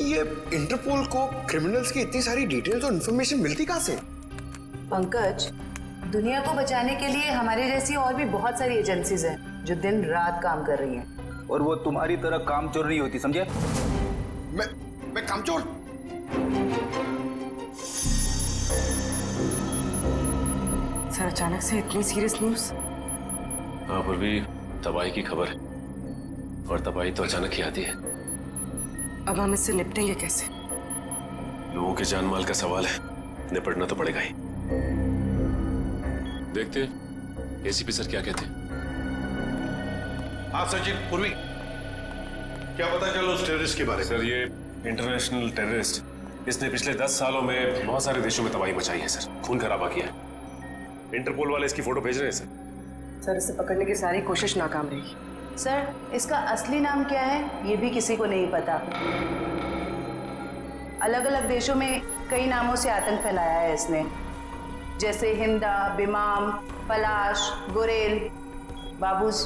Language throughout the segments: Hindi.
ये इंटरपोल को क्रिमिनल्स की इतनी सारी डिटेल्स और इन्फॉर्मेशन मिलती कहाँ से? पंकज, दुनिया को बचाने के लिए हमारे जैसी और भी बहुत सारी एजेंसीज हैं जो दिन रात काम कर रही हैं। और वो तुम्हारी तरह कामचोर नहीं होती, समझे? मैं कामचोर? सर, अचानक से इतनी सीरियस न्यूज़? हाँ पूर्वी, तबाही की खबर है और तबाही तो अचानक ही आती है। अब हम इससे निपटेंगे कैसे? लोगों के जान माल का सवाल है, निपटना तो पड़ेगा ही। देखते एसीपी सर क्या कहते हैं। हाँ सचिन, पूर्वी, क्या पता चला उस टेररिस्ट के बारे में? सर, ये इंटरनेशनल टेररिस्ट, इसने पिछले 10 सालों में बहुत सारे देशों में तबाही मचाई है सर, खून खराबा किया है। इंटरपोल वाले इसकी फोटो भेज रहे हैं सर, इसे पकड़ने की सारी कोशिश नाकाम रही। सर, इसका असली नाम क्या है ये भी किसी को नहीं पता। अलग अलग देशों में कई नामों से आतंक फैलाया है इसने, जैसे हिंदा, बिमाम, पलाश, गुरेल, बाबूस,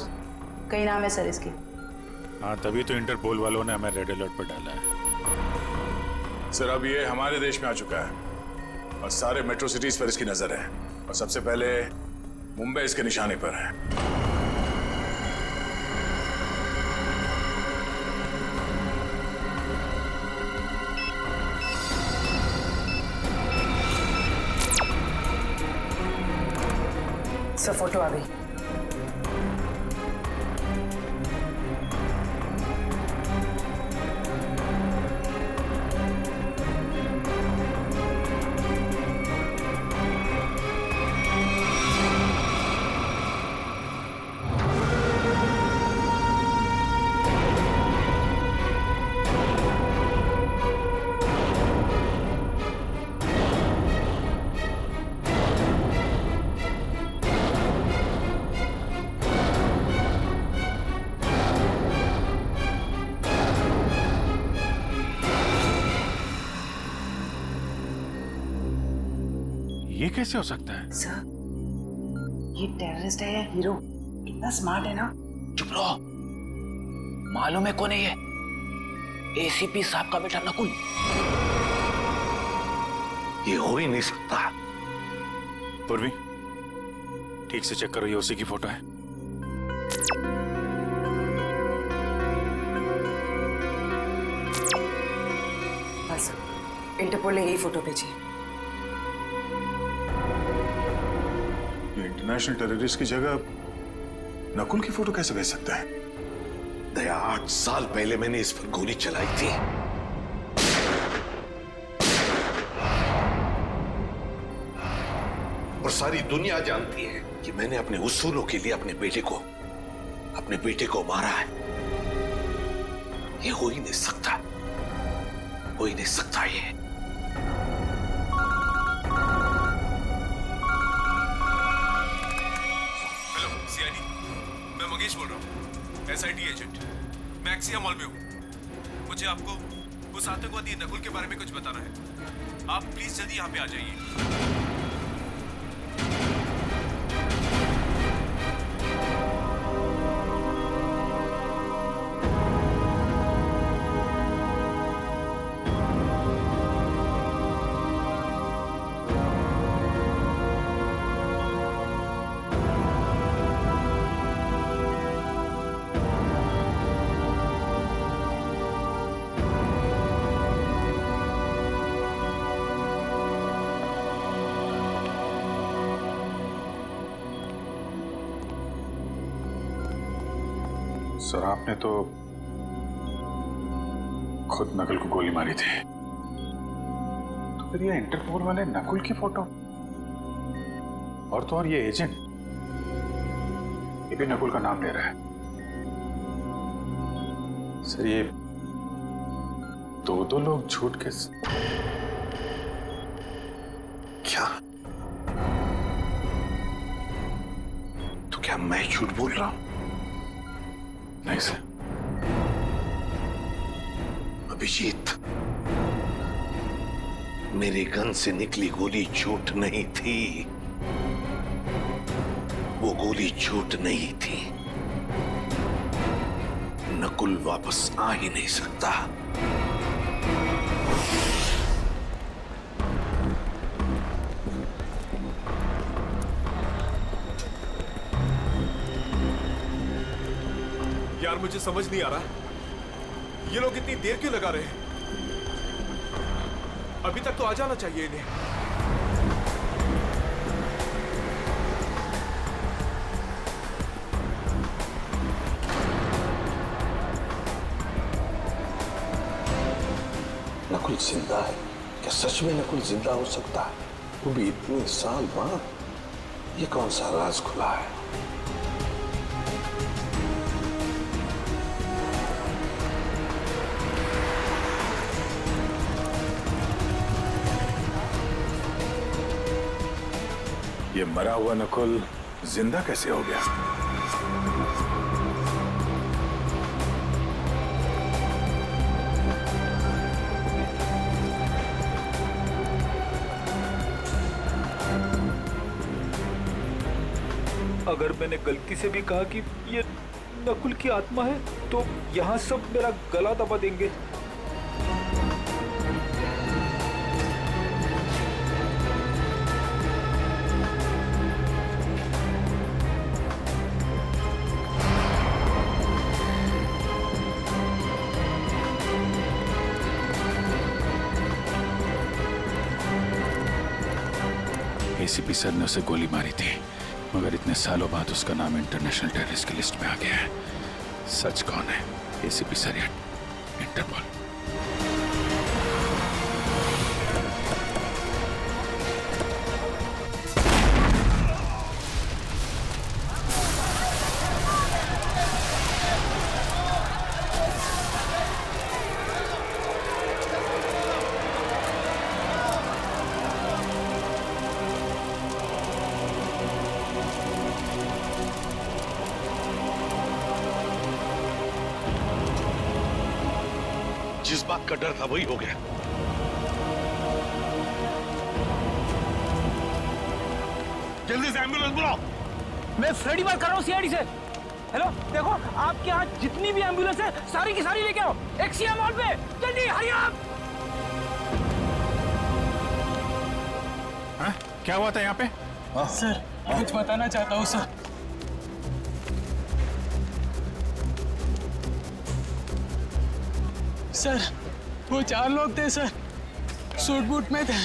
कई नाम है सर इसकी। हाँ, तभी तो इंटरपोल वालों ने हमें रेड अलर्ट पर डाला है। सर, अब ये हमारे देश में आ चुका है और सारे मेट्रो सिटीज पर इसकी नजर है और सबसे पहले मुंबई इसके निशाने पर है। सर, फोटो आ गई। ये कैसे हो सकता है? सर, ये टेररिस्ट है या हीरो? इतना स्मार्ट है ना। चुप रहो, मालूम है कौन है ये? एसीपी साहब का बेटा नकुल। ये हो ही नहीं सकता। पूर्वी, ठीक से चेक करो, ये उसी की फोटो है। बस, इंटरपोल ने यही फोटो भेजी है। इंटरनेशनल टेररिस्ट की जगह नकुल की फोटो कैसे भेज सकता है? दया, 8 साल पहले मैंने इस पर गोली चलाई थी। और सारी दुनिया जानती है कि मैंने अपने उसूलों के लिए अपने बेटे को मारा है। ये हो ही नहीं सकता, हो ही नहीं सकता ये। मैं मंगेश बोल रहा हूँ, SIT एजेंट। मैं एक्सिया मॉल में हूँ। मुझे आपको उस आतंकवादी नकुल के बारे में कुछ बताना है। आप प्लीज जल्दी यहाँ पे आ जाइए। सर, आपने तो खुद नकुल को गोली मारी थी, तो फिर ये इंटरपोल वाले नकुल की फोटो और तो और ये एजेंट, ये भी नकुल का नाम ले रहा है। सर, ये दो लोग झूठ के क्या? तो क्या मैं झूठ बोल रहा हूं? नहीं सर। अभिजीत, मेरे गन से निकली गोली झूठ नहीं थी। वो गोली झूठ नहीं थी। नकुल वापस आ ही नहीं सकता। मुझे समझ नहीं आ रहा ये लोग इतनी देर क्यों लगा रहे हैं? अभी तक तो आ जाना चाहिए इन्हें। नकुल जिंदा है क्या? सच में नकुल जिंदा हो सकता है? वो भी इतने साल बाद? ये कौन सा राज खुला है? ये मरा हुआ नकुल जिंदा कैसे हो गया? अगर मैंने गलती से भी कहा कि ये नकुल की आत्मा है तो यहाँ सब मेरा गला दबा देंगे। एसीपी सर ने उसे गोली मारी थी, मगर इतने सालों बाद उसका नाम इंटरनेशनल टेररिस्ट की लिस्ट में आ गया है। सच कौन है? एसीपी सर या इंटरपोल? जिस बात का डर था वही हो गया। जल्दी से एम्बुलेंस बुलाओ। मैं फ्रेडी बात कर रहा हूँ सीआईडी से। हेलो, देखो आपके यहाँ जितनी भी एम्बुलेंस है सारी की सारी लेके आओ एक्सिया मॉल पे, जल्दी हरी आप। हाँ? क्या हुआ था यहाँ पे? सर कुछ बताना चाहता हूँ सर। सर वो 4 लोग थे सर, सूट बूट में थे।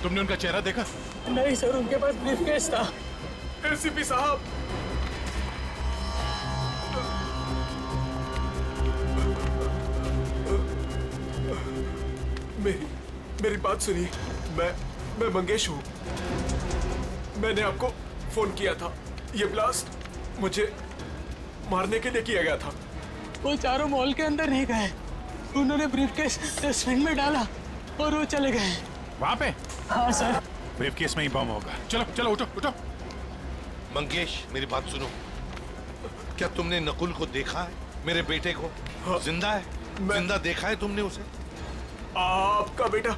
तुमने उनका चेहरा देखा? नहीं सर, उनके पास ब्रीफकेस था। एसीपी साहब, मेरी बात सुनिए। मैं मंगेश हूँ। मैंने आपको फोन किया था। ये ब्लास्ट मुझे मारने के लिए किया गया था। वो चारों मॉल के अंदर नहीं गए, उन्होंने ब्रीफकेस डस्टबिन में डाला और वो चले गए। वहाँ पे? हाँ सर। ब्रीफकेस में ही बम होगा। चलो चलो उठो उठो। मंगेश मेरी बात सुनो। क्या तुमने नकुल को देखा है? मेरे बेटे को? हाँ, जिंदा है? जिंदा देखा है तुमने उसे? आपका बेटा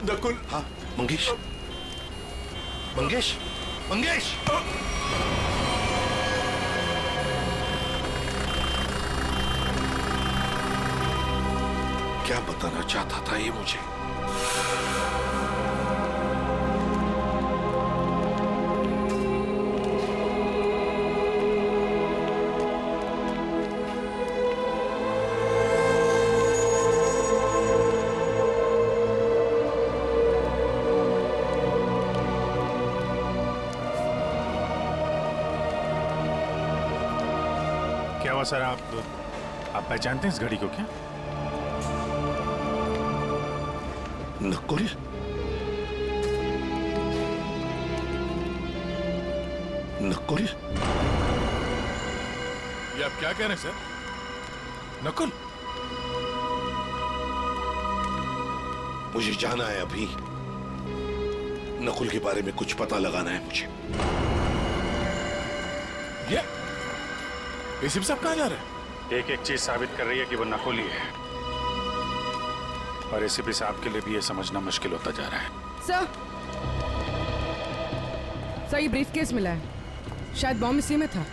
नकुल? हाँ मंगेश, मंगेश, मंगेश! क्या बताना चाहता था ये मुझे? क्या हुआ सर? आप पहचानते हैं इस घड़ी को क्या? नकुल? नकुल? ये आप क्या कह रहे हैं सर? नकुल? मुझे जाना है अभी। नकुल के बारे में कुछ पता लगाना है मुझे। ये एसीपी साहब कहाँ जा रहे हैं? एक एक चीज साबित कर रही है कि वो नकुल ही है, और एसीपी साहब के लिए भी ये समझना मुश्किल होता जा रहा है। सर, सर ये ब्रीफकेस मिला है, शायद बॉम्ब इसी में था।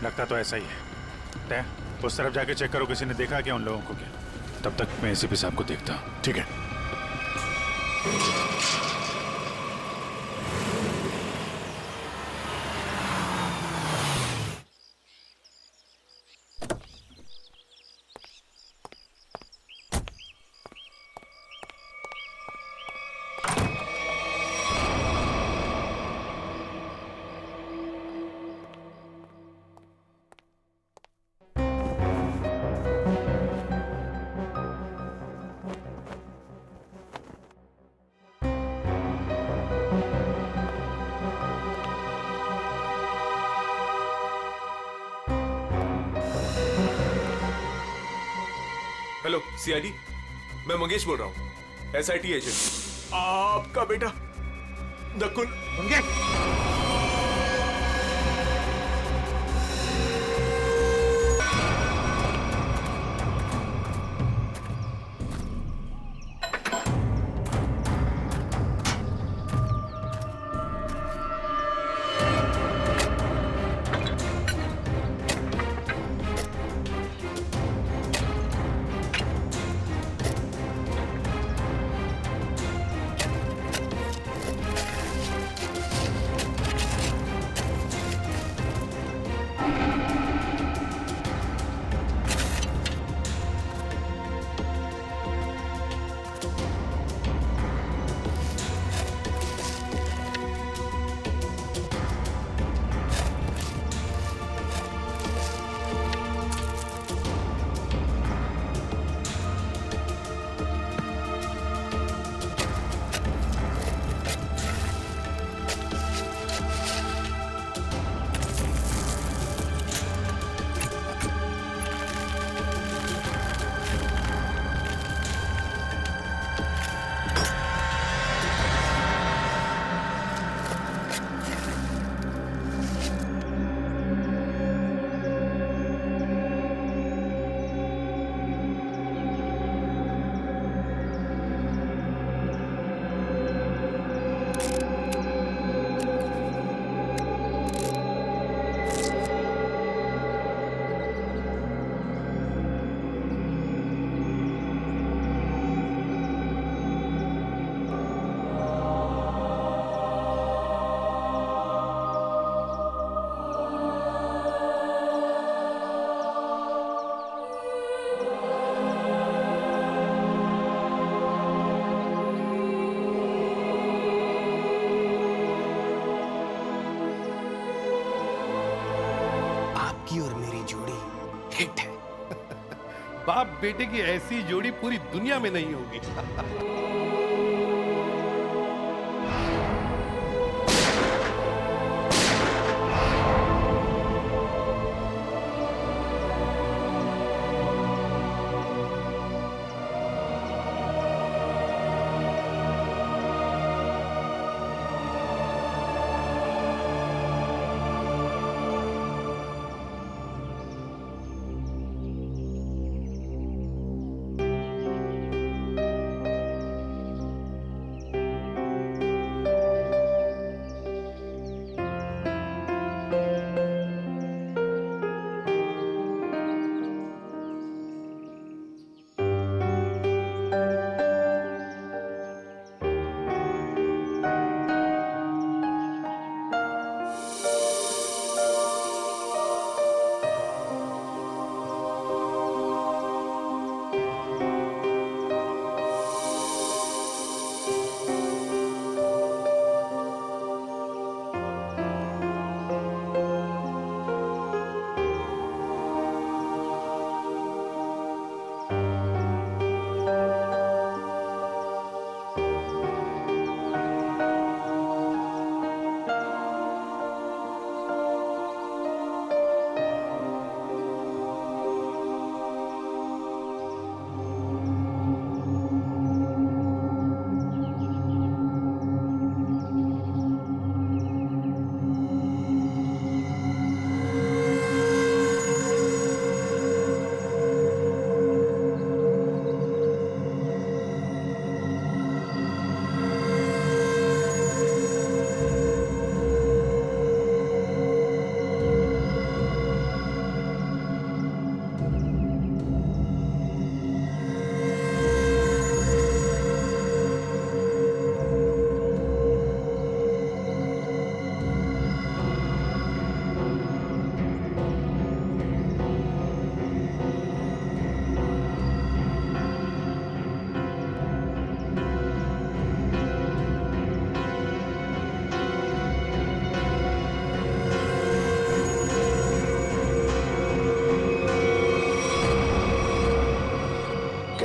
लगता तो ऐसा ही है। तय उस तरफ जाके चेक करो, किसी ने देखा क्या उन लोगों को क्या। तब तक मैं एसीपी साहब को देखता हूँ। ठीक है। हेलो सीआईडी, मैं मंगेश बोल रहा हूँ, एसआईटी एजेंट। आपका बेटा नकुल। बाप बेटे की ऐसी जोड़ी पूरी दुनिया में नहीं होगी।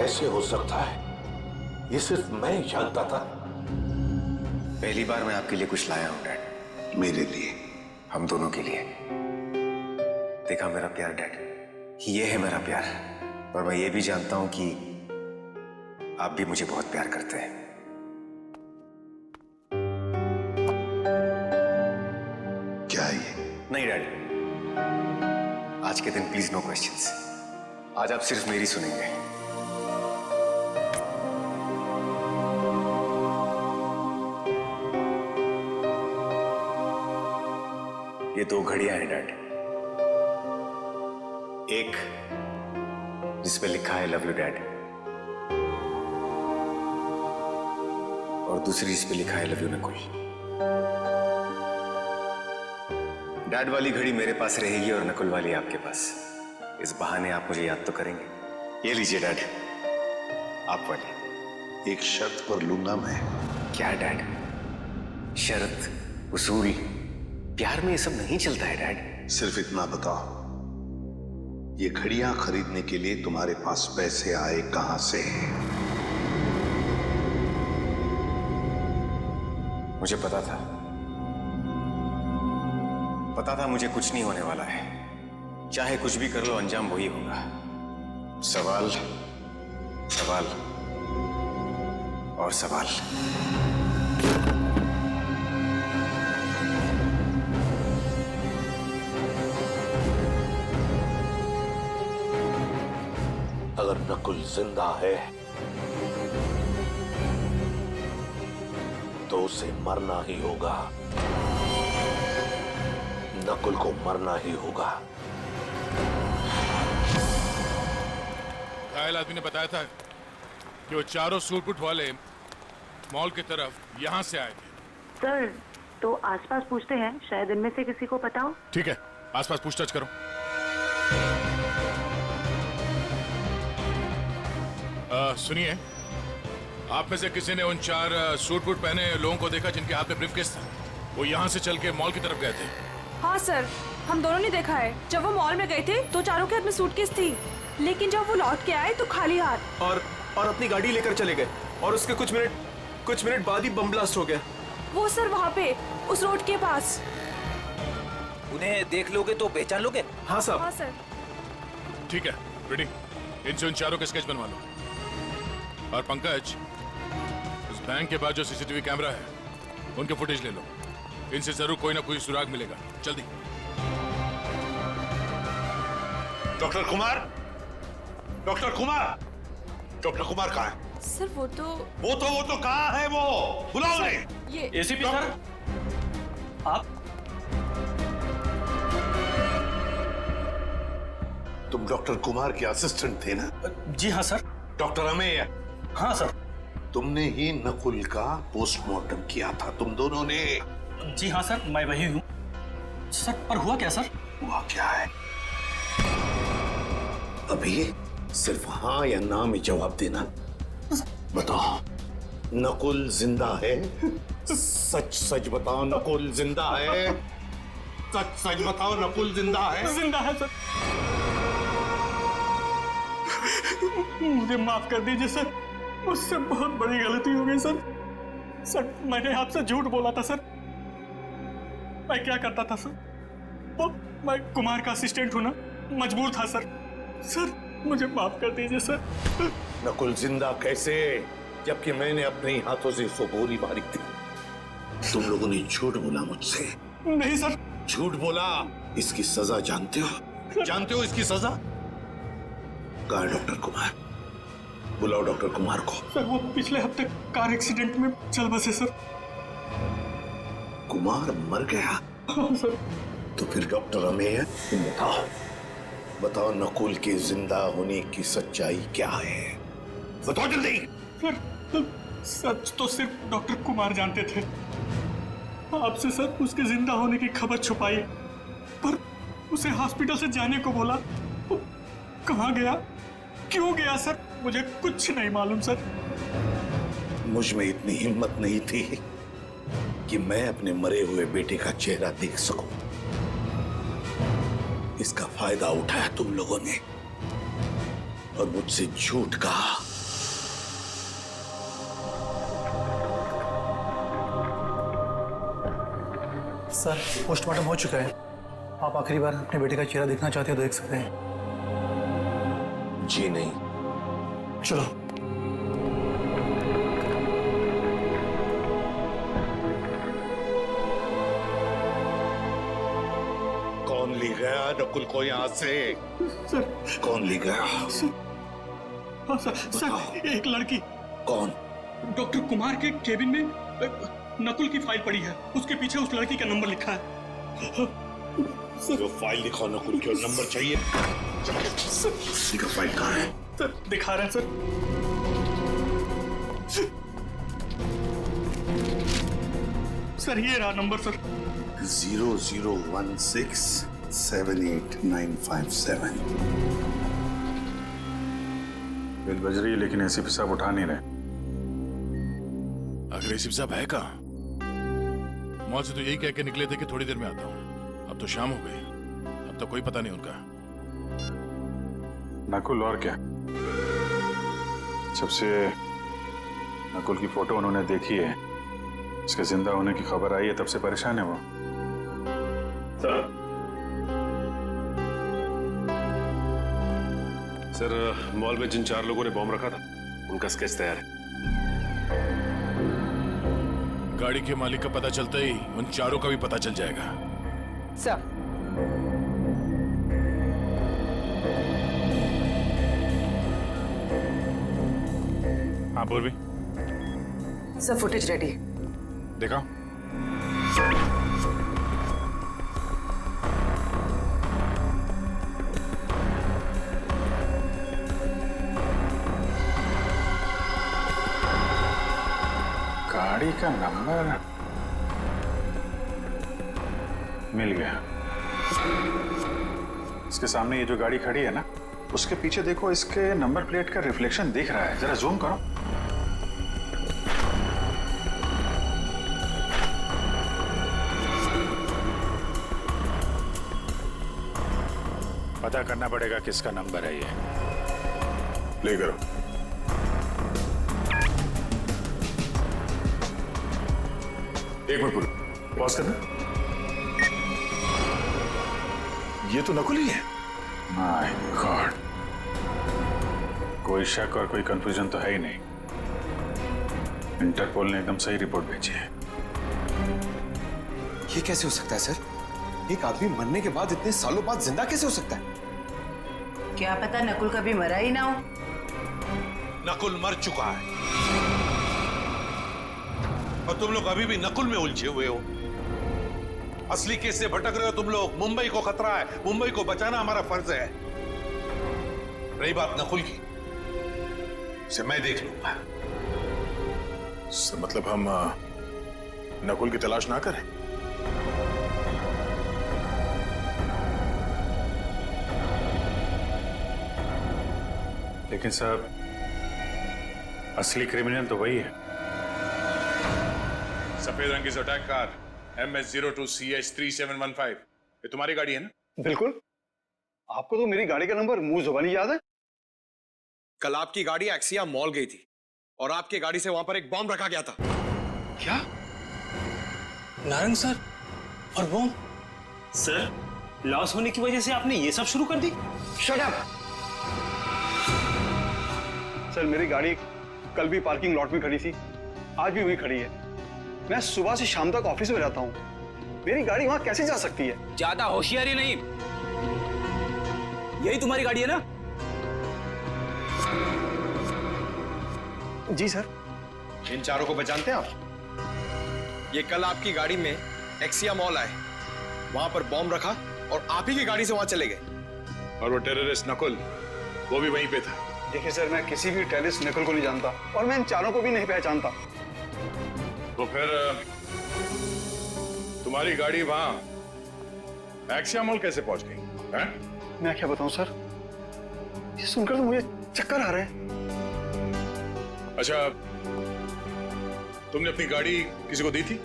कैसे हो सकता है ये सिर्फ मैं ही जानता था। पहली बार मैं आपके लिए कुछ लाया हूं डैड। मेरे लिए? हम दोनों के लिए। देखा मेरा प्यार डैड, ये है मेरा प्यार। और मैं ये भी जानता हूं कि आप भी मुझे बहुत प्यार करते हैं। क्या ये? नहीं डैड, आज के दिन प्लीज नो क्वेश्चंस। आज आप सिर्फ मेरी सुनेंगे। ये 2 घड़ियां हैं डैड। एक जिस पे लिखा है लव यू डैड, और दूसरी जिस पे लिखा है लव यू नकुल। डैड वाली घड़ी मेरे पास रहेगी और नकुल वाली आपके पास। इस बहाने आप मुझे याद तो करेंगे। ये लीजिए डैड, आप वाली। एक शर्त पर लूंगा मैं। क्या डैड? शर्त, उसूल? प्यार में ये सब नहीं चलता है डैड। सिर्फ इतना बताओ, ये घड़ियां खरीदने के लिए तुम्हारे पास पैसे आए कहां से? मुझे पता था मुझे कुछ नहीं होने वाला है। चाहे कुछ भी कर लो, अंजाम वही होगा। सवाल, सवाल और सवाल। अगर नकुल जिंदा है तो उसे मरना ही होगा। नकुल को मरना ही होगा। घायल आदमी ने बताया था कि वो चारों सूट वाले मॉल की तरफ यहां से आए थे। सर, तो आसपास पूछते हैं, शायद इनमें से किसी को पता हो। ठीक है, आसपास पूछताछ करो। सुनिए, आप में से किसी ने उन 4 सूट पहने लोगों को देखा जिनके हाथ में ब्रीफकेस था? वो यहाँ से चल के मॉल की तरफ गए थे। हाँ सर, हम दोनों ने देखा है। जब वो मॉल में गए थे तो चारों के हाथ में सूटकेस थी, लेकिन जब वो लौट के आए तो खाली हाथ। और अपनी गाड़ी लेकर चले गए और उसके कुछ मिनट बाद ही बम ब्लास्ट हो गया। वो सर वहाँ पे उस रोड के पास। उन्हें देख लोगे तो पहचान लोगे? हाँ साहब। हाँ सर। ठीक है, रेडी। इनसे उन चारों के स्केच बनवा लो। और पंकज, उस बैंक के बाद जो सीसीटीवी कैमरा है उनके फुटेज ले लो। इनसे जरूर कोई ना कोई सुराग मिलेगा। जल्दी। Doctor Kumar, doctor Kumar, doctor Kumar कहाँ है? सर वो तो कहाँ है? वो बुलाओ उन्हें। ये एसीपी सर, आप? तुम डॉक्टर कुमार के असिस्टेंट थे ना? जी हाँ सर। डॉक्टर अमेय? हाँ सर। तुमने ही नकुल का पोस्टमार्टम किया था, तुम दोनों ने? जी हाँ सर, मैं वही हूँ सर। पर हुआ क्या सर? हुआ क्या है? अभी सिर्फ हाँ या ना में जवाब देना। बताओ, नकुल जिंदा है? सच सच बताओ, नकुल जिंदा है? सच सच बताओ, नकुल जिंदा है? जिंदा है सर। मुझे माफ कर दीजिए सर, मुझसे बहुत बड़ी गलती हो गई सर। सर, मैंने आपसे झूठ बोला था सर। मैं क्या करता था सर? वो मैं कुमार का असिस्टेंट हूं ना, मजबूर था सर। सर, मुझे माफ कर दीजिए सर। नकुल जिंदा कैसे, जबकि मैंने अपने ही हाथों से उसको गोली मारी थी? तुम लोगों ने झूठ बोला मुझसे। नहीं सर। झूठ बोला। इसकी सजा जानते हो? जानते हो इसकी सजा? कहाँ है डॉक्टर कुमार? बुलाओ डॉक्टर कुमार को। सर, वो पिछले हफ्ते कार एक्सीडेंट में चल बसे सर। कुमार मर गया? हाँ सर। तो फिर डॉक्टर अमेय, तुम बताओ नकुल के जिंदा होने की सच्चाई क्या है? बताओ जल्दी। सर, सच तो सिर्फ डॉक्टर कुमार जानते थे। आपसे सर उसके जिंदा होने की खबर छुपाई, पर उसे हॉस्पिटल से जाने को बोला। वो कहाँ गया, क्यों गया सर, मुझे कुछ नहीं मालूम सर। मुझ में इतनी हिम्मत नहीं थी कि मैं अपने मरे हुए बेटे का चेहरा देख सकूं। इसका फायदा उठाया तुम लोगों ने और मुझसे झूठ कहा। सर पोस्टमार्टम हो चुका है। आप आखिरी बार अपने बेटे का चेहरा देखना चाहते हो तो देख सकते हैं। जी नहीं। चलो। कौन ले गया नकुल को यहाँ से? सर कौन ले गया? हाँ सर एक लड़की। कौन? डॉक्टर कुमार के केबिन में नकुल की फाइल पड़ी है, उसके पीछे उस लड़की का नंबर लिखा है। जो फाइल दिखाओ नकुल की और नंबर चाहिए। उसी का फाइल कहाँ है? सर दिखा रहे हैं सर। सर ये रहा नंबर सर। 0016789557। बिल बज रही है लेकिन एसीपी साहब उठा नहीं रहे। अगर एसीपी साहब है कहाँ? मॉल से तो यही कह के निकले थे कि थोड़ी देर में आता हूँ। अब तो शाम हो गई, अब तो कोई पता नहीं उनका। नकुल और क्या? जब से नकुल की फोटो उन्होंने देखी है, उसके जिंदा होने की खबर आई है, तब से परेशान है वो। सर मॉल में जिन 4 लोगों ने बॉम्ब रखा था उनका स्केच तैयार है। गाड़ी के मालिक का पता चलता ही उन चारों का भी पता चल जाएगा। सर हाँ पूर्वी, सर फुटेज रेडी। देखा? गाड़ी का नंबर मिल गया। इसके सामने ये जो गाड़ी खड़ी है ना, उसके पीछे देखो, इसके नंबर प्लेट का रिफ्लेक्शन दिख रहा है। जरा जूम करो। पता करना पड़ेगा किसका नंबर है ये। प्ले करो। एक मिनट पूरी पॉज करना। ये तो नकुल ही है। माय गॉड, कोई शक और कोई कंफ्यूजन तो है ही नहीं। इंटरपोल ने एकदम सही रिपोर्ट भेजी है। ये कैसे हो सकता है सर? एक आदमी मरने के बाद इतने सालों बाद जिंदा कैसे हो सकता है? क्या पता नकुल कभी मरा ही ना हो। नकुल मर चुका है और तुम लोग अभी भी नकुल में उलझे हुए हो। असली केस से भटक रहे हो तुम लोग। मुंबई को खतरा है, मुंबई को बचाना हमारा फर्ज है। रही बात नकुल की, उसे मैं देख लूंगा। मतलब हम नकुल की तलाश ना करें? लेकिन साहब, असली क्रिमिनल तो वही है। सफेद रंग की अटैक कार MS02CH3715, ये तुम्हारी गाड़ी है ना? बिल्कुल। आपको तो मेरी गाड़ी का नंबर मुंह जुबानी याद है। कल आपकी गाड़ी एक्सिया मॉल गई थी और आपकी गाड़ी से वहां पर एक बॉम्ब रखा गया था। क्या? नारंग सर और बॉम्ब? सर लॉस होने की वजह से आपने ये सब शुरू कर दी? Shut up! सर मेरी गाड़ी कल भी पार्किंग लॉट में खड़ी थी, आज भी वहीं खड़ी है। मैं सुबह से शाम तक ऑफिस में रहता हूं। मेरी गाड़ी वहां कैसे जा सकती है? ज्यादा होशियारी नहीं। यही तुम्हारी गाड़ी है ना? जी सर। इन चारों को पहचानते हैं आप? ये कल आपकी गाड़ी में एक्सिया मॉल आए, वहां पर बॉम्ब रखा और आप ही की गाड़ी से वहां चले गए। और वो टेररिस्ट नकुल, वो भी वहीं पे था। देखिए सर, मैं किसी भी टेररिस्ट नकुल को नहीं जानता और मैं इन चारों को भी नहीं पहचानता। तो फिर तुम्हारी गाड़ी वहां एक्सिया मॉल कैसे पहुंच गई? हैं? मैं क्या बताऊं सर, ये सुनकर तो मुझे चक्कर आ रहे हैं। अच्छा, तुमने अपनी गाड़ी किसी को दी थी?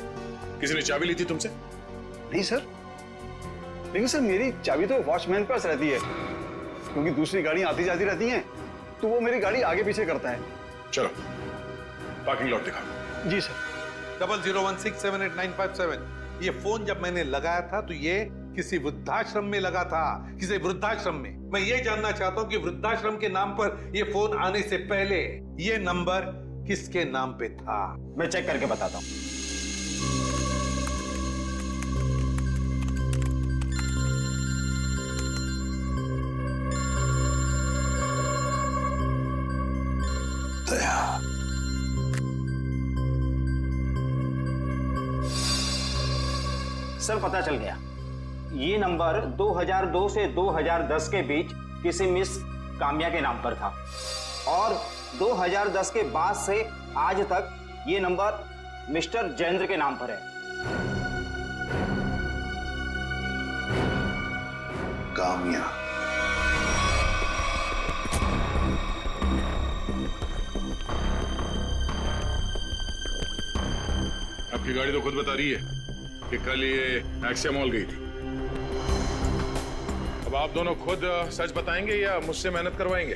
किसी ने चाबी ली थी तुमसे? नहीं सर, लेकिन सर मेरी चाबी तो वॉचमैन के पास रहती है, क्योंकि दूसरी गाड़ियां आती जाती रहती हैं, तो वो मेरी गाड़ी आगे पीछे करता है। चलो पार्किंग लॉट दिखाओ। जी सर। 0016789557 ये फोन जब मैंने लगाया था तो ये किसी वृद्धाश्रम में लगा था, किसी वृद्धाश्रम में। मैं ये जानना चाहता हूं कि वृद्धाश्रम के नाम पर ये फोन आने से पहले ये नंबर किसके नाम पे था? मैं चेक करके बताता हूं। सर पता चल गया, ये नंबर 2002 से 2010 के बीच किसी मिस काम्या के नाम पर था और 2010 के बाद से आज तक ये नंबर मिस्टर जयेंद्र के नाम पर है। काम्या, आपकी गाड़ी तो खुद बता रही है कि कल ये एक्सिया मॉल गई थी। अब आप दोनों खुद सच बताएंगे या मुझसे मेहनत करवाएंगे?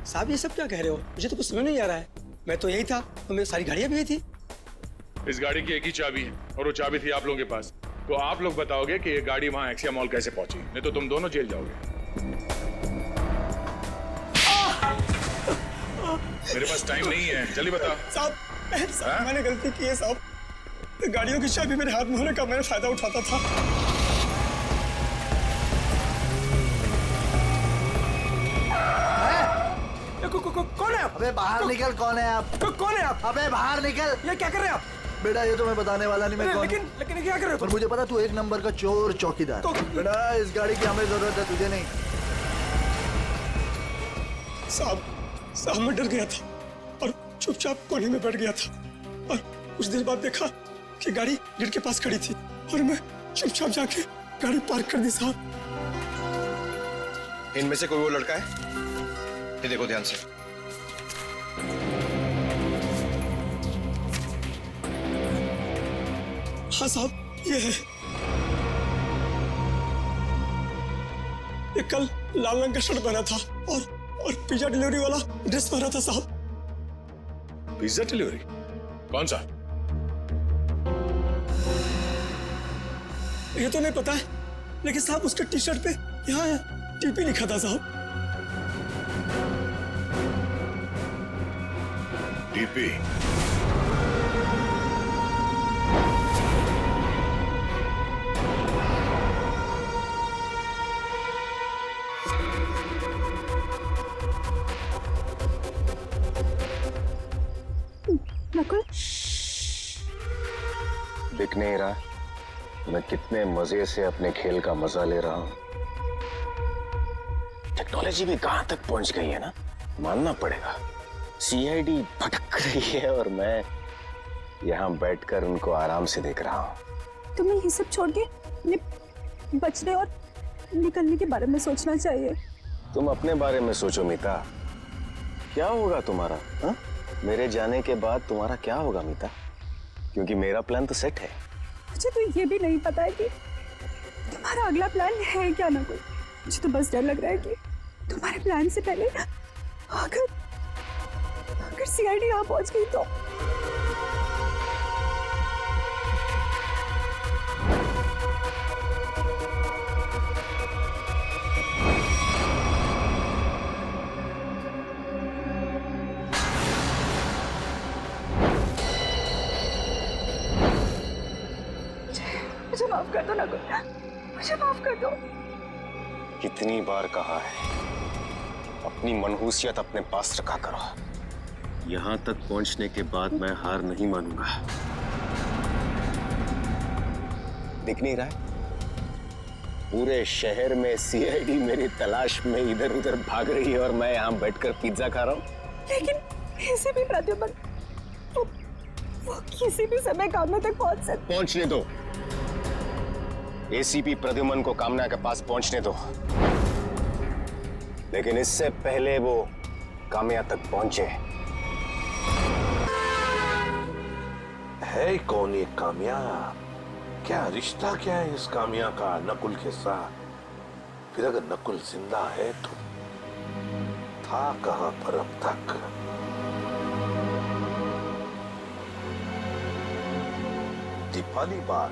साहब ये सब क्या कह रहे हो? मुझे तो कुछ समझ नहीं आ रहा है। मैं तो यही था, तो मेरी सारी गाड़ियां भी यही थी। इस गाड़ी की एक ही चाबी है और वो चाबी थी आप लोगों के पास। तो आप लोग बताओगे कि ये गाड़ी वहां एक्सिया मॉल कैसे पहुंची, नहीं तो तुम दोनों जेल जाओगे। मेरे पास टाइम नहीं है, जल्दी बताओ। साहब मैंने गलती की है साहब। गाड़ियों की चाबी मेरे हाथ में होने का मैं फायदा उठाता था। कौन है आप? अबे बाहर निकल, कौन है आप? कौन है आप? अबे बाहर निकल। ये क्या कर रहे हैं आप? बेटा ये तो मैं बताने वाला नहीं, मैं कौन। लेकिन क्या कर रहे हो? पर मुझे पता तू एक नंबर का चोर चौकीदार। बेटा इस गाड़ी की हमें जरूरत है, तुझे नहीं। साहब मैं डर गया था और चुपचाप कोने में बैठ गया था और कुछ देर बाद देखा कि गाड़ी गेट के पास खड़ी थी और मैं चुपचाप जाके गाड़ी पार्क कर दी। साहब इनमें से कोई वो लड़का है? ये देखो ध्यान से। हाँ साहब ये है। ये कल लाल रंग का शर्ट पहना था और पिज्जा डिलीवरी वाला ड्रेस पहना था साहब। Pizza delivery? कौन सा? ये तो नहीं पता है, लेकिन साहब उसके टी शर्ट पे यहाँ है टीपी लिखा था साहब। टीपी? नकुल दिख नहीं रहा मैं कितने मजे से अपने खेल का मजा ले रहा हूं। टेक्नोलॉजी भी कहां तक पहुंच गई है ना, मानना पड़ेगा। सीआईडी भटक रही है और मैं यहां बैठकर उनको आराम से देख रहा हूं। तुम्हें ये सब छोड़ के अपने बचने और निकलने के बारे में सोचना चाहिए। तुम अपने बारे में सोचो मीता, क्या होगा तुम्हारा? हा? मेरे जाने के बाद तुम्हारा क्या होगा मीता? क्योंकि मेरा प्लान तो सेट है। मुझे तो ये भी नहीं पता है कि तुम्हारा अगला प्लान है क्या ना कोई। मुझे तो बस डर लग रहा है कि तुम्हारे प्लान से पहले अगर सीआईडी यहाँ पहुंच गई तो। मुझे माफ कर दो नकुल, मुझे माफ कर दो। कितनी बार कहा है अपनी मनहूसियत अपने पास रखा करो। यहां तक पहुंचने के बाद मैं हार नहीं मानूंगा। दिख नहीं रहा है? पूरे शहर में सीआईडी मेरी तलाश में इधर उधर भाग रही है और मैं यहां बैठकर पिज्जा खा रहा हूं। लेकिन ऐसे भी प्रद्युमन वो किसी भी समय कामना तक पहुंच सकते। पहुंचने दो। एसीपी प्रद्युमन को कामना के पास पहुंचने दो, लेकिन इससे पहले वो काम्या तक पहुंचे। है कौन ये काम्या? क्या रिश्ता क्या है इस काम्या का नकुल के साथ? फिर अगर नकुल जिंदा है तो था कहां पर अब तक? दीपाली बार।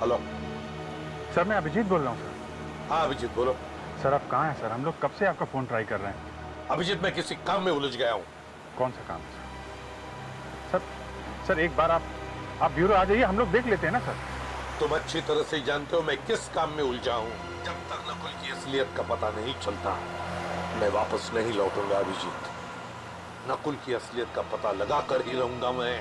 हेलो सर, मैं अभिजीत बोल रहा हूँ सर। हाँ अभिजीत बोलो। सर आप कहाँ हैं सर? हम लोग कब से आपका फोन ट्राई कर रहे हैं। अभिजीत मैं किसी काम में उलझ गया हूँ। कौन सा काम है सर? सर एक बार आप ब्यूरो आ जाइए, हम लोग देख लेते हैं ना सर। तुम अच्छी तरह से जानते हो मैं किस काम में उलझा हूँ। जब तक नकुल की असलियत का पता नहीं चलता मैं वापस नहीं लौटूंगा अभिजीत। नकुल की असलियत का पता लगा कर ही रहूंगा मैं।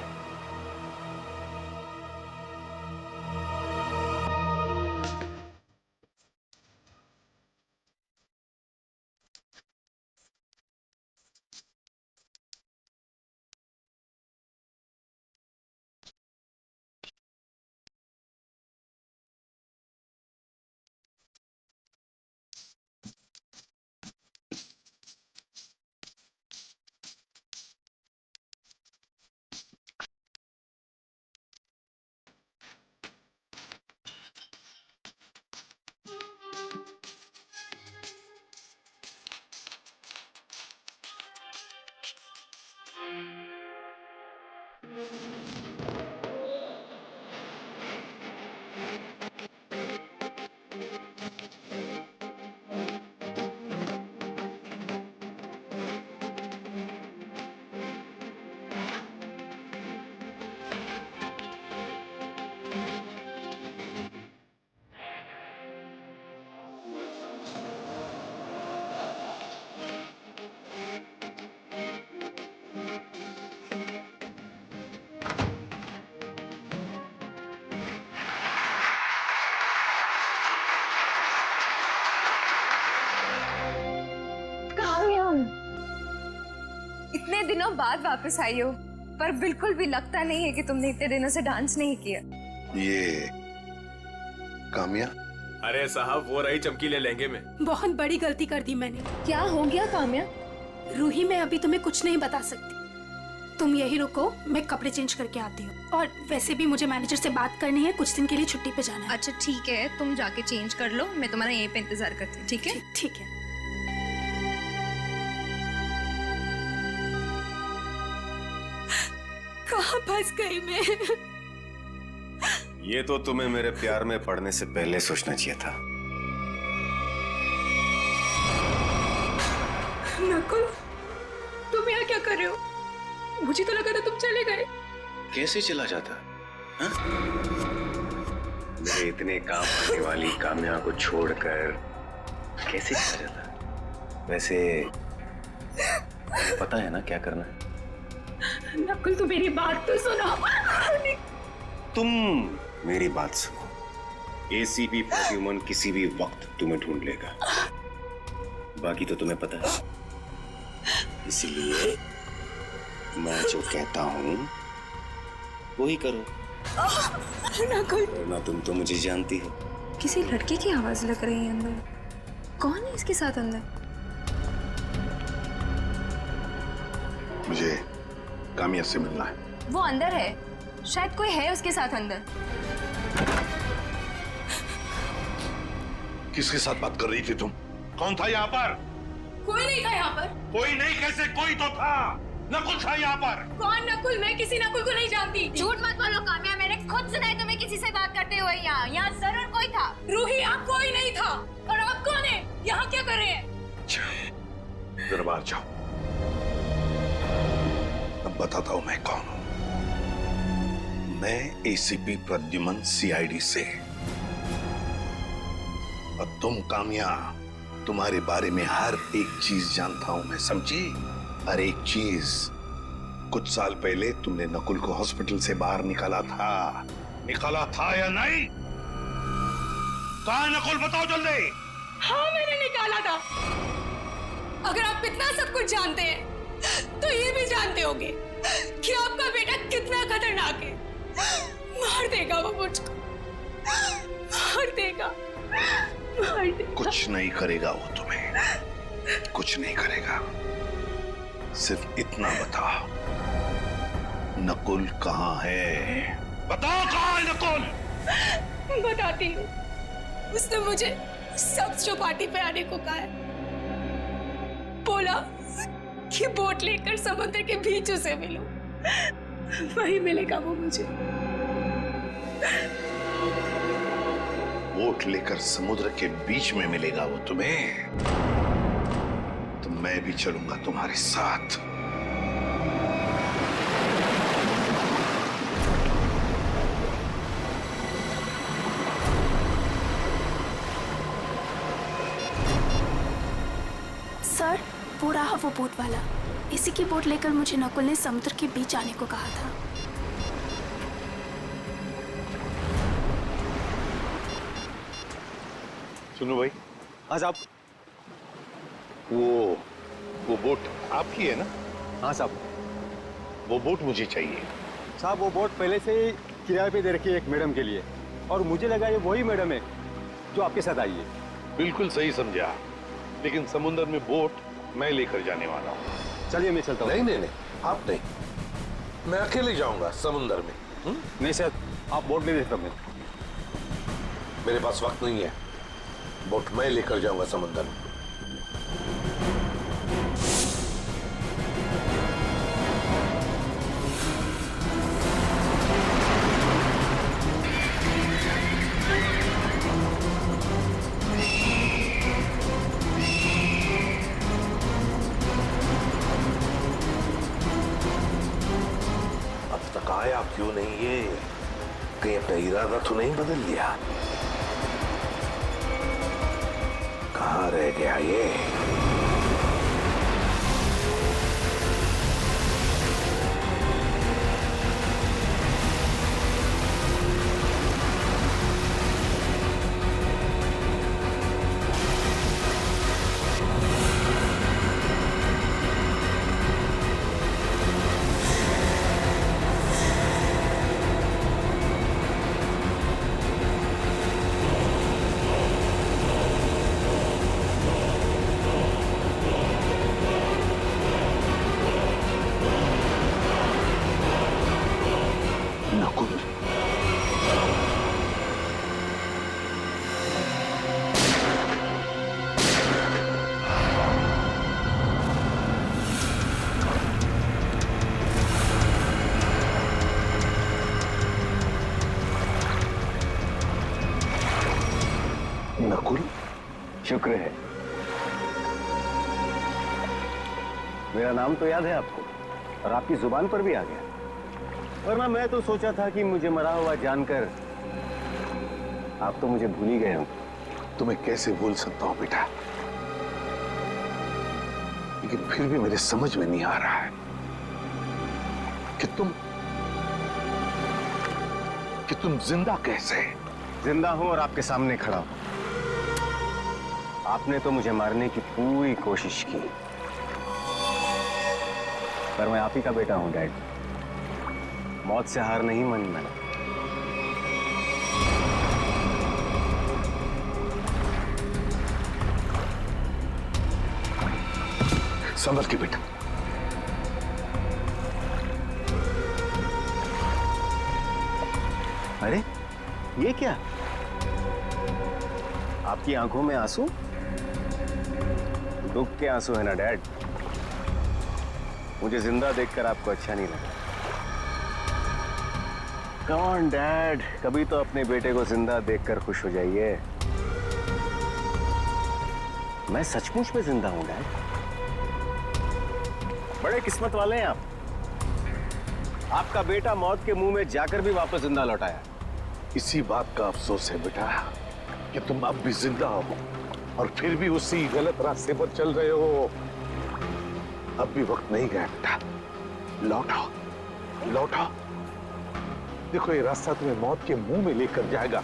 इतने दिनों बाद वापस आई हो, पर बिल्कुल भी लगता नहीं है कि तुमने इतने दिनों से डांस नहीं किया। ये काम्या? अरे साहब वो रही चमकीले लहंगे में। बहुत बड़ी गलती कर दी मैंने। क्या हो गया काम्या? रूही मैं अभी तुम्हें कुछ नहीं बता सकती, तुम यही रुको, मैं कपड़े चेंज करके आती हूँ। और वैसे भी मुझे मैनेजर से बात करनी है, कुछ दिन के लिए छुट्टी पे जाना है। अच्छा ठीक है, तुम जाके चेंज कर लो, मैं तुम्हारा यहीं पे इंतजार करती हूँ। ठीक है? ठीक है। कहाँ फंस गई मैं? ये तो तुम्हें मेरे प्यार में पड़ने से पहले सोचना चाहिए था। नकुल, तुम यहाँ क्या कर रहे हो? मुझे तो लगा था तुम चले गए। कैसे चला जाता? हाँ? मेरे इतने काम आने वाली काम्या को छोड़कर कैसे चला जाता? वैसे पता है ना क्या करना है? नकुल तू मेरी बात तो सुनो। तुम मेरी बात सुनो। एसीपी प्रद्युमन किसी भी वक्त तुम्हें ढूंढ लेगा, बाकी तो तुम्हें पता है। इसलिए मैं जो कहता हूँ वही करो। नकुल, वरना तुम तो मुझे जानती हो। किसी लड़के की आवाज लग रही है अंदर। कौन है इसके साथ अंदर? मुझे काम्या से मिलना है। वो अंदर है, शायद कोई है उसके साथ अंदर। किसके साथ बात कर रही थी तुम? कौन था यहाँ पर? कोई नहीं था यहाँ पर। कोई नहीं कैसे? कोई तो था। नकुल था यहाँ पर। कौन नकुल? मैं किसी नकुल को नहीं जानती। झूठ मत बोलो काम्या, मैंने खुद सुना है तुम्हें किसी से बात करते हुए। यहाँ जरूर कोई था। रूही आप कोई नहीं था। और आप कौन है? यहाँ क्या कर रहे हैं? दरबार जाओ, अब बताता हूं मैं कौन हूं। मैं एसीपी प्रद्युमन सीआईडी से। और तुम काम्या, तुम्हारे बारे में हर एक चीज जानता हूं मैं, समझी? हर एक चीज। कुछ साल पहले तुमने नकुल को हॉस्पिटल से बाहर निकाला था या नहीं? कहाँ है नकुल? बताओ जल्दी। हाँ मैंने निकाला था। अगर आप इतना सब कुछ जानते हैं तो ये भी जानते होंगे कि आपका बेटा कितना खतरनाक है। मार देगा वो मुझको, मार देगा। कुछ नहीं करेगा वो तुम्हें, कुछ नहीं करेगा। सिर्फ इतना बताओ, नकुल कहाँ है? बताओ कहाँ है नकुल? बताती हूँ। उसने मुझे सब चौपाटी पे आने को कहा है। बोला कि बोट लेकर समुद्र के बीच उसे मिलो। वही मिलेगा वो मुझे। वोट लेकर समुद्र के बीच में मिलेगा वो तुम्हें, तो मैं भी चलूंगा तुम्हारे साथ। सर, वो रहा वो बोट वाला। इसी की बोट लेकर मुझे नकुल ने समुद्र के बीच आने को कहा था। सुनो भाई। हाँ साहब। वो बोट आपकी है ना? हाँ साहब। वो बोट मुझे चाहिए। साहब वो बोट पहले से ही किराए पे दे रखी है एक मैडम के लिए, और मुझे लगा ये वही मैडम है जो आपके साथ आई है। बिल्कुल सही समझा, लेकिन समुद्र में बोट मैं लेकर जाने वाला हूँ। चलिए मैं चलता हूँ। नहीं नहीं नहीं, आप नहीं, मैं अकेले जाऊंगा समुद्र में। नहीं सर, आप बोट ले देता मैं। मेरे पास वक्त नहीं है, बोट मैं लेकर जाऊंगा समुद्र में। आया क्यों नहीं ये? कहीं अपना इरादा तो नहीं बदल लिया? कहां रह गया ये? नकुल, शुक्र है। मेरा नाम तो याद है आपको, और आपकी जुबान पर भी आ गया, वरना मैं तो सोचा था कि मुझे मरा हुआ जानकर आप तो मुझे भूल ही गए हो। तुम्हें कैसे भूल सकता हूं बेटा, लेकिन फिर भी मेरे समझ में नहीं आ रहा है कि तुम जिंदा कैसे? जिंदा हूं और आपके सामने खड़ा हूं। आपने तो मुझे मारने की पूरी कोशिश की, पर मैं आप ही का बेटा हूं डैड। मौत से हार नहीं मानी मैंने। संभल के बेटा। अरे ये क्या? आपकी आंखों में आंसू? दुख के आंसू है ना डैड? मुझे जिंदा देखकर आपको अच्छा नहीं लगा। कम ऑन डैड, कभी तो अपने बेटे को जिंदा देखकर खुश हो जाइए। मैं सचमुच में जिंदा हूं डैड। बड़े किस्मत वाले हैं आप। आपका बेटा मौत के मुंह में जाकर भी वापस जिंदा लौट आया। इसी बात का अफसोस है बेटा कि तुम अब भी जिंदा हो और फिर भी उसी गलत रास्ते पर चल रहे हो। अब भी वक्त नहीं गया बेटा, लौटाओ लौटाओ। देखो ये रास्ता तुम्हें मौत के मुंह में लेकर जाएगा।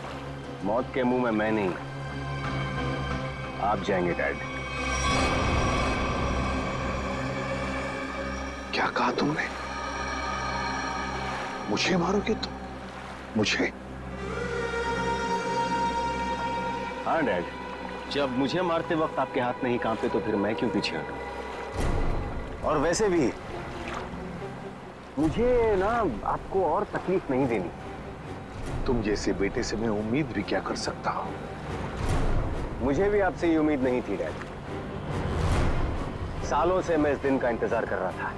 मौत के मुंह में मैं नहीं, आप जाएंगे डैड। क्या कहा तुमने? मुझे मारोगे तुम? मुझे? हाँ डैड, जब मुझे मारते वक्त आपके हाथ नहीं कांपते तो फिर मैं क्यों पीछे हटूं? और वैसे भी मुझे ना आपको और तकलीफ नहीं देनी। तुम जैसे बेटे से मैं उम्मीद भी क्या कर सकता हूं? मुझे भी आपसे ये उम्मीद नहीं थी डैड। सालों से मैं इस दिन का इंतजार कर रहा था।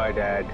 Bye dad.